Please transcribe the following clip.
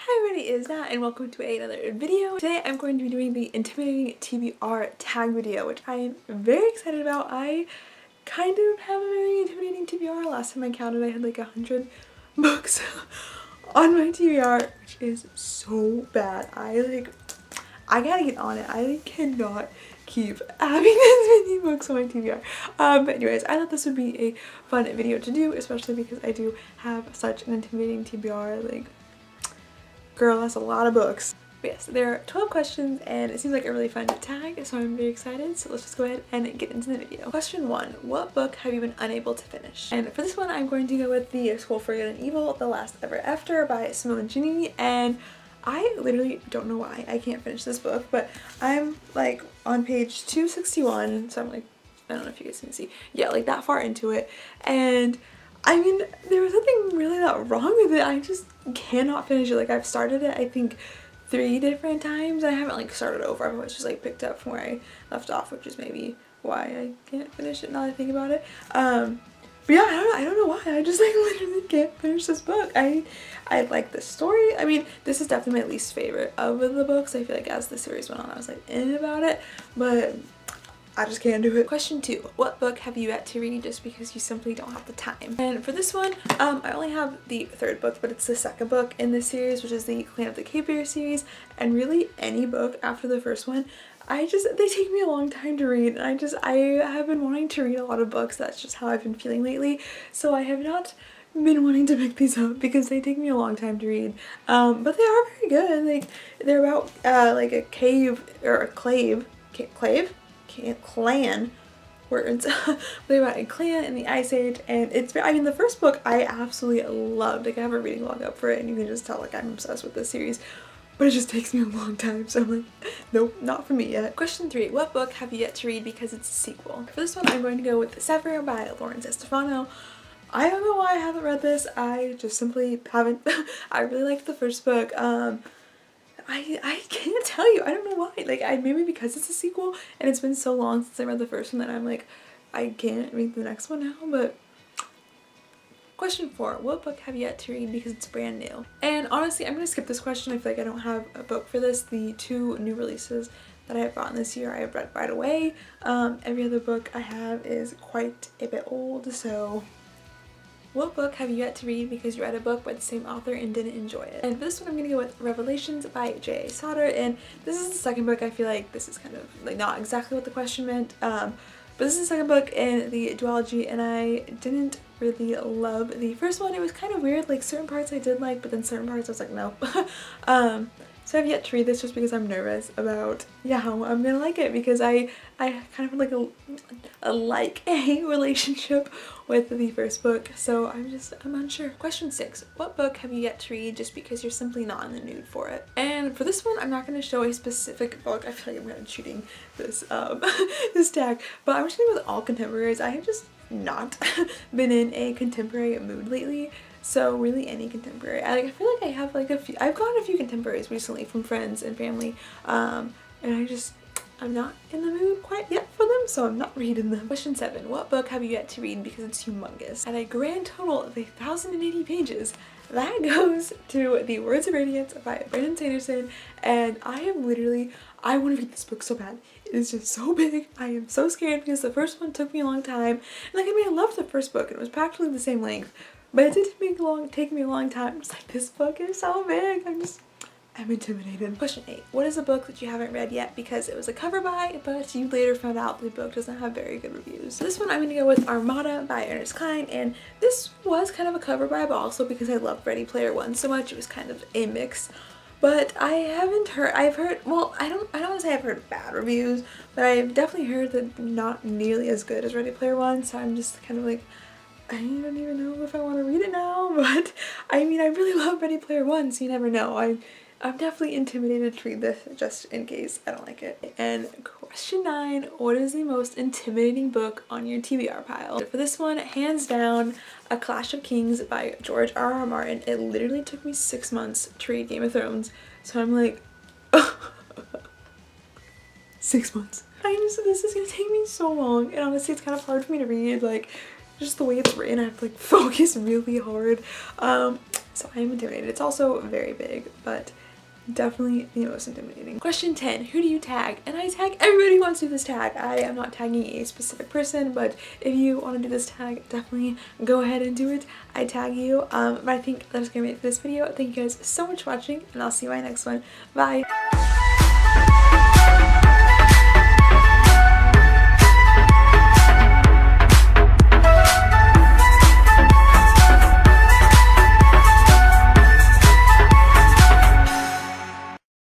Hi everybody, it is Nat and welcome to another video. Today I'm going to be doing the intimidating TBR tag video, which I am very excited about. I kind of have a very intimidating TBR. Last time I counted I had like 100 books on my TBR, which is so bad. I gotta get on it. I cannot keep having this many books on my TBR. But anyways, I thought this would be a fun video to do, especially because I do have such an intimidating TBR. Like, girl, that's a lot of books. But yes, there are 12 questions and it seems like a really fun tag, so I'm very excited. So let's just go ahead and get into the video. Question 1. What book have you been unable to finish? And for this one, I'm going to go with The School for Good and Evil, The Last Ever After by Simone Ginny. And I literally don't know why I can't finish this book, but I'm like on page 261, so I'm like, I don't know if you guys can see. Yeah, like that far into it. And I mean, there was nothing really that wrong with it. I just cannot finish it. Like, I've started it, I think, 3 different times. I haven't like started over. I've always just like picked up from where I left off, which is maybe why I can't finish it now that I think about it. But yeah, I don't know why. I just like literally can't finish this book. I like the story. I mean, this is definitely my least favorite of the books. I feel like as the series went on, I was like in about it, but I just can't do it. Question 2. What book have you yet to read just because you simply don't have the time? And for this one, I only have the 3rd book, but it's the 2nd book in this series, which is the Clan of the Tbr series. And really any book after the first one, they take me a long time to read. And I have been wanting to read a lot of books. That's just how I've been feeling lately. So I have not been wanting to pick these up because they take me a long time to read. But they are very good. Like, they're about like a cave or a clan words they're about a clan in the Ice Age, and it's, I mean, the first book I absolutely loved. Like, I have a reading log up for it and you can just tell like I'm obsessed with this series, but it just takes me a long time, so I'm like, nope, not for me yet. Question 3. What book have you yet to read because it's a sequel? For this one, I'm going to go with Tbr by Lawrence Estefano. I don't know why I haven't read this. I just simply haven't. I really liked the first book. I can't tell you. I don't know why. Like, maybe because it's a sequel and it's been so long since I read the first one that I'm like, I can't read the next one now. But question 4. What book have you yet to read because it's brand new? And honestly, I'm gonna skip this question. I feel like I don't have a book for this. The 2 new releases that I have gotten this year I have read right away. Every other book I have is quite a bit old, so what book have you yet to read because you read a book by the same author and didn't enjoy it? And for this one, I'm going to go with Revelations by J.A. Sauter, and this is the 2nd book. I feel like this is kind of like not exactly what the question meant, but this is the 2nd book in the duology, and I didn't really love the first one. It was kind of weird. Like, certain parts I did like, but then certain parts I was like, no. So I've yet to read this just because I'm nervous about, yeah, how I'm gonna like it, because I kind of had like a relationship with the first book, so I'm unsure. Question 6. What book have you yet to read just because you're simply not in the mood for it? And for this one, I'm not gonna show a specific book. I feel like I'm kind of cheating this this tag, but I'm just gonna go with all contemporaries. I have just not been in a contemporary mood lately. So really any contemporary. I feel like I have like I've gotten a few contemporaries recently from friends and family, and I'm not in the mood quite yet for them, so I'm not reading them. Question 7. What book have you yet to read because it's humongous? At a grand total of 1,080 pages, that goes to The Words of Radiance by Brandon Sanderson, and I want to read this book so bad. It is just so big. I am so scared because the first one took me a long time, and like, I mean, I loved the first book and it was practically the same length, but it did take me a long time. It's like, this book is so big. I'm intimidated. Question 8. What is a book that you haven't read yet because it was a cover by, but you later found out the book doesn't have very good reviews? So this one I'm going to go with Armada by Ernest Cline, and this was kind of a cover by, but also because I loved Ready Player One so much, it was kind of a mix. But I've heard, well, I don't want to say I've heard bad reviews, but I've definitely heard that not nearly as good as Ready Player One, so I'm just kind of like, I don't even know if I want to read it now. But I mean, I really love Ready Player One, so you never know. I'm definitely intimidated to read this just in case I don't like it. And question 9, what is the most intimidating book on your TBR pile? For this one, hands down, A Clash of Kings by George R.R. Martin. It literally took me 6 months to read Game of Thrones, so I'm like, 6 months. This is gonna take me so long, and honestly it's kind of hard for me to read, like, just the way it's written. I have to like focus really hard. So I am intimidated. It's also very big, but definitely the most intimidating. Question 10. Who do you tag? And I tag everybody who wants to do this tag. I am not tagging a specific person, but if you want to do this tag, definitely go ahead and do it. I tag you. But I think that is going to be it for this video. Thank you guys so much for watching, and I'll see you in my next one. Bye!